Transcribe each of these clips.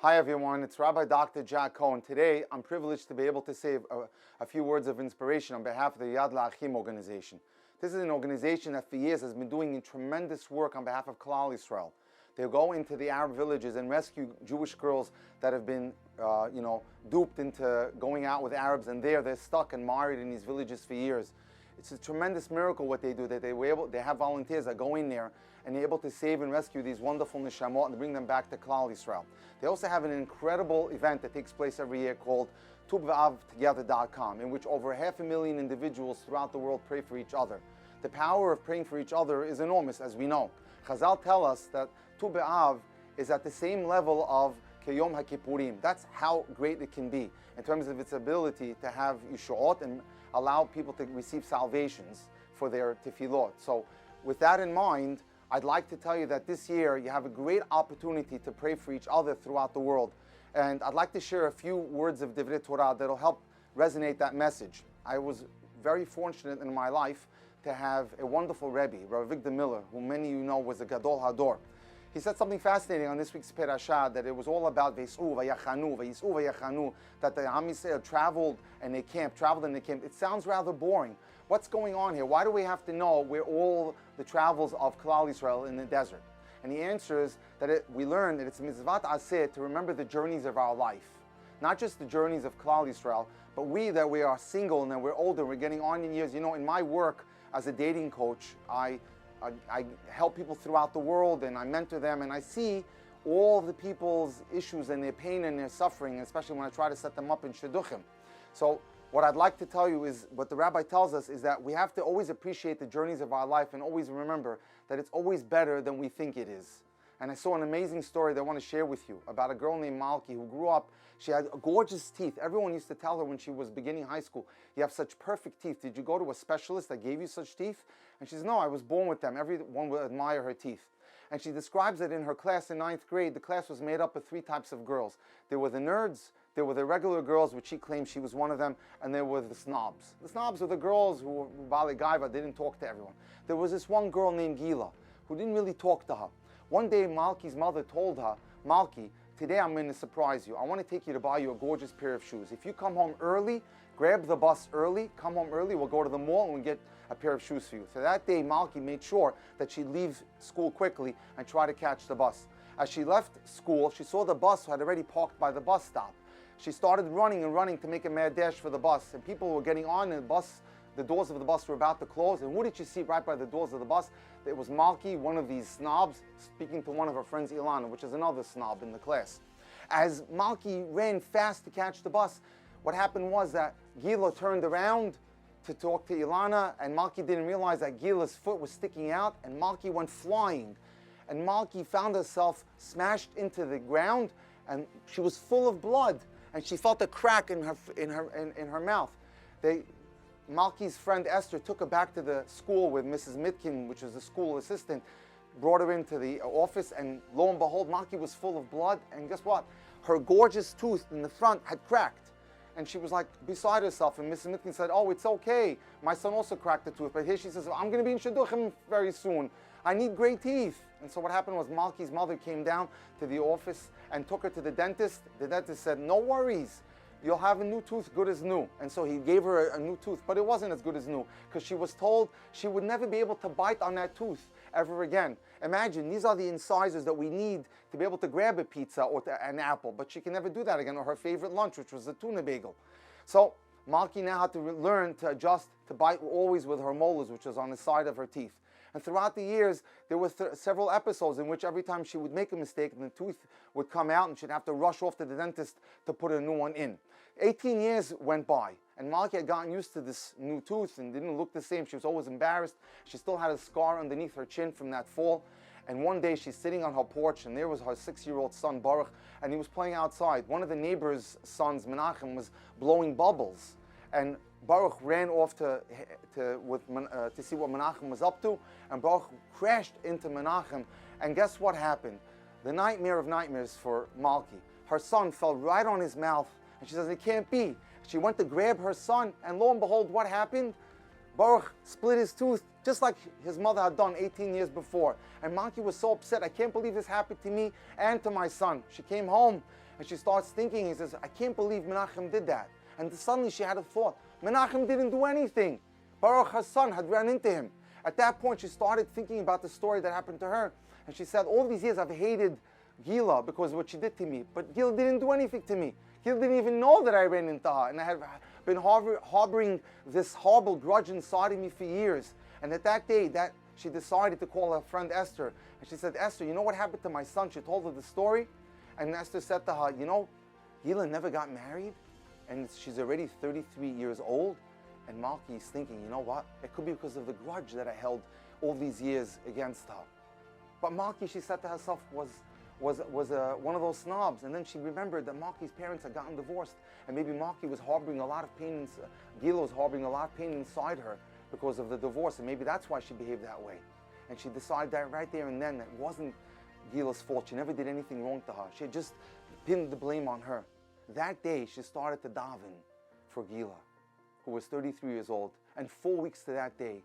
Hi everyone, it's Rabbi Dr. Jack Cohen. Today I'm privileged to be able to say a few words of inspiration on behalf of the Yad L'Achim organization. This is an organization that for years has been doing tremendous work on behalf of Klal Yisrael. They go into the Arab villages and rescue Jewish girls that have been duped into going out with Arabs, and they're stuck and married in these villages for years. It's a tremendous miracle what they do, that they have volunteers that go in there and they're able to save and rescue these wonderful neshamot and bring them back to Klal Yisrael. They also have an incredible event that takes place every year called TuB'AvTogether.com, in which over 500,000 individuals throughout the world pray for each other. The power of praying for each other is enormous, as we know. Chazal tell us that Tu B'Av is at the same level of Kiyom HaKippurim. That's how great it can be in terms of its ability to have Yeshuot and allow people to receive salvations for their tefillot. So with that in mind, I'd like to tell you that this year you have a great opportunity to pray for each other throughout the world. And I'd like to share a few words of Divrei Torah that'll help resonate that message. I was very fortunate in my life to have a wonderful Rabbi, Rabbi Miller, who many of you know was a Gadol Hador. He said something fascinating on this week's Perashah, that it was all about V'yis'u v'yachanu, that the Am Yisrael traveled and they camped. It sounds rather boring. What's going on here? Why do we have to know where all the travels of Klal Yisrael in the desert? And the answer is that we learn that it's mitzvat aseh to remember the journeys of our life. Not just the journeys of Klal Yisrael, but we are single and that we're older, we're getting on in years. You know, in my work as a dating coach, I help people throughout the world and I mentor them, and I see all of the people's issues and their pain and their suffering, especially when I try to set them up in shidduchim. So what I'd like to tell you is, what the Rabbi tells us is that we have to always appreciate the journeys of our life and always remember that it's always better than we think it is. And I saw an amazing story that I want to share with you about a girl named Malki who grew up. She had gorgeous teeth. Everyone used to tell her when she was beginning high school, "You have such perfect teeth. Did you go to a specialist that gave you such teeth?" And she says, "No, I was born with them." Everyone would admire her teeth. And she describes that in her class in 9th grade, the class was made up of 3 types of girls. There were the nerds, there were the regular girls, which she claimed she was one of them, and there were the snobs. The snobs were the girls who were Bali Gaiva, they didn't talk to everyone. There was this one girl named Gila who didn't really talk to her. One day, Malki's mother told her, "Malki, today I'm going to surprise you. I want to take you to buy you a gorgeous pair of shoes. If you come home early, grab the bus early, come home early, we'll go to the mall and we'll get a pair of shoes for you." So that day, Malki made sure that she'd leave school quickly and try to catch the bus. As she left school, she saw the bus had already parked by the bus stop. She started running to make a mad dash for the bus, and people were getting on the bus. The doors of the bus were about to close, and who did she see right by the doors of the bus? It was Malki, one of these snobs, speaking to one of her friends, Ilana, which is another snob in the class. As Malki ran fast to catch the bus, what happened was that Gila turned around to talk to Ilana, and Malki didn't realize that Gila's foot was sticking out, and Malki went flying. And Malki found herself smashed into the ground, and she was full of blood, and she felt a crack in her mouth. Malki's friend Esther took her back to the school with Mrs. Mitkin, which was the school assistant, brought her into the office, and lo and behold, Malki was full of blood, and guess what? Her gorgeous tooth in the front had cracked. And she was like beside herself, and Mrs. Mitkin said, "Oh, it's okay. My son also cracked a tooth." But here she says, "I'm going to be in Shidduchim very soon. I need great teeth." And so what happened was Malki's mother came down to the office and took her to the dentist. The dentist said, "No worries. You'll have a new tooth, good as new." And so he gave her a new tooth, but it wasn't as good as new, because she was told she would never be able to bite on that tooth ever again. Imagine, these are the incisors that we need to be able to grab a pizza or an apple, but she can never do that again, or her favorite lunch, which was the tuna bagel. So Malki now had to learn to adjust to bite always with her molars, which was on the side of her teeth. And throughout the years, there were several episodes in which every time she would make a mistake, the tooth would come out and she'd have to rush off to the dentist to put a new one in. 18 years went by, and Malki had gotten used to this new tooth and didn't look the same. She was always embarrassed. She still had a scar underneath her chin from that fall. And one day she's sitting on her porch, and there was her 6-year-old son, Baruch, and he was playing outside. One of the neighbor's sons, Menachem, was blowing bubbles. And Baruch ran off to see what Menachem was up to, and Baruch crashed into Menachem. And guess what happened? The nightmare of nightmares for Malki. Her son fell right on his mouth, and she says, "It can't be." She went to grab her son, and lo and behold, what happened? Baruch split his tooth just like his mother had done 18 years before. And Malki was so upset. I can't believe this happened to me and to my son. She came home and she starts thinking, he says, I can't believe Menachem did that. And suddenly she had a thought, Menachem didn't do anything. Baruch, her son, had ran into him. At that point, she started thinking about the story that happened to her. And she said, all these years I've hated Gila because of what she did to me. But Gila didn't do anything to me. Gila didn't even know that I ran into her. And I had been harboring this horrible grudge inside of me for years. And at that day, she decided to call her friend Esther. And she said, Esther, you know what happened to my son? She told her the story. And Esther said to her, you know, Gila never got married. And she's already 33 years old. And Malki is thinking, you know what? It could be because of the grudge that I held all these years against her. But Malki, she said to herself, was one of those snobs. And then she remembered that Malki's parents had gotten divorced. And maybe Malki was harboring a lot of pain, Gila was harboring a lot of pain inside her because of the divorce. And maybe that's why she behaved that way. And she decided that right there and then that it wasn't Gila's fault. She never did anything wrong to her. She had just pinned the blame on her. That day, she started to daven for Gila, who was 33 years old. And 4 weeks to that day,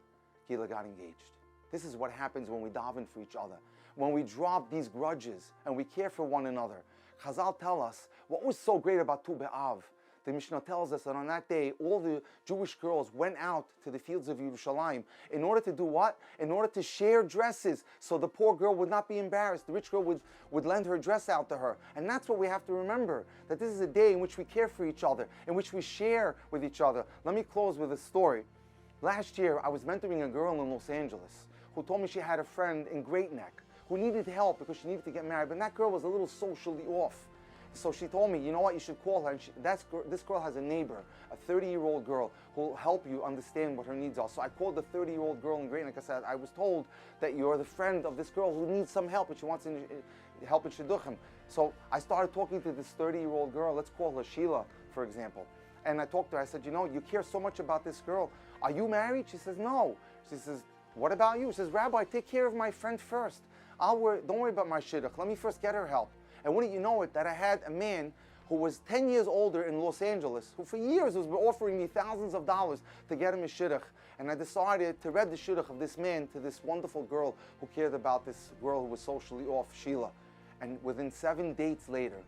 Gila got engaged. This is what happens when we daven for each other. When we drop these grudges and we care for one another. Chazal tell us what was so great about Tu B'Av. The Mishnah tells us that on that day, all the Jewish girls went out to the fields of Yerushalayim in order to do what? In order to share dresses, so the poor girl would not be embarrassed. The rich girl would lend her dress out to her. And that's what we have to remember, that this is a day in which we care for each other, in which we share with each other. Let me close with a story. Last year, I was mentoring a girl in Los Angeles who told me she had a friend in Great Neck who needed help because she needed to get married, but that girl was a little socially off. So she told me, you know what, you should call her. And this girl has a neighbor, a 30-year-old girl, who will help you understand what her needs are. So I called the 30-year-old girl in Great Neck. I said, I was told that you're the friend of this girl who needs some help and she wants help in Shidduchim. So I started talking to this 30-year-old girl. Let's call her Sheila, for example. And I talked to her. I said, you know, you care so much about this girl. Are you married? She says, no. She says, what about you? She says, Rabbi, take care of my friend first. Don't worry about my shidduch. Let me first get her help. And wouldn't you know it, that I had a man who was 10 years older in Los Angeles, who for years was offering me thousands of dollars to get him a shidduch. And I decided to read the shidduch of this man to this wonderful girl who cared about this girl who was socially off, Sheila. And within 7 dates later,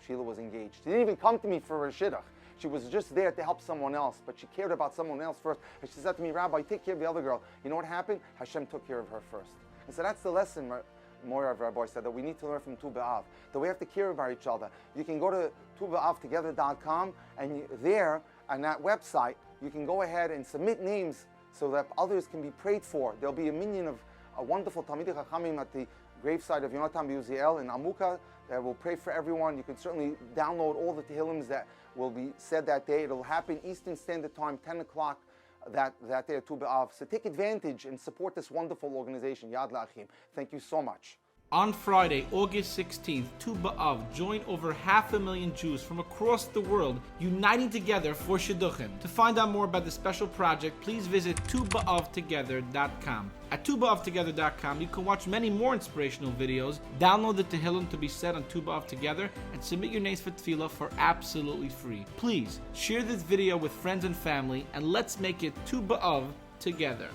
Sheila was engaged. She didn't even come to me for her shidduch. She was just there to help someone else, but she cared about someone else first. And she said to me, Rabbi, take care of the other girl. You know what happened? Hashem took care of her first. And so that's the lesson Moirav Rabbi said, that we need to learn from Tu B'Av, that we have to care about each other. You can go to tubeavtogether.com, and there, on that website, you can go ahead and submit names so that others can be prayed for. There'll be a minyan of a wonderful Talmidei Chachamim at the gravesite of Yonatan Uziel in Amuka that will pray for everyone. You can certainly download all the Tehillims that will be said that day. It'll happen Eastern Standard Time, 10 o'clock that day at Tu B'Av. So take advantage and support this wonderful organization, Yad L'Achim. Thank you so much. On Friday, August 16th, Tu B'Av joined over 500,000 Jews from across the world uniting together for Shidduchim. To find out more about this special project, please visit tubeavtogether.com. At tubeavtogether.com, you can watch many more inspirational videos, download the Tehillim to be said on Tu B'Av Together, and submit your names for Tefillah for absolutely free. Please share this video with friends and family, and let's make it Tu B'Av Together.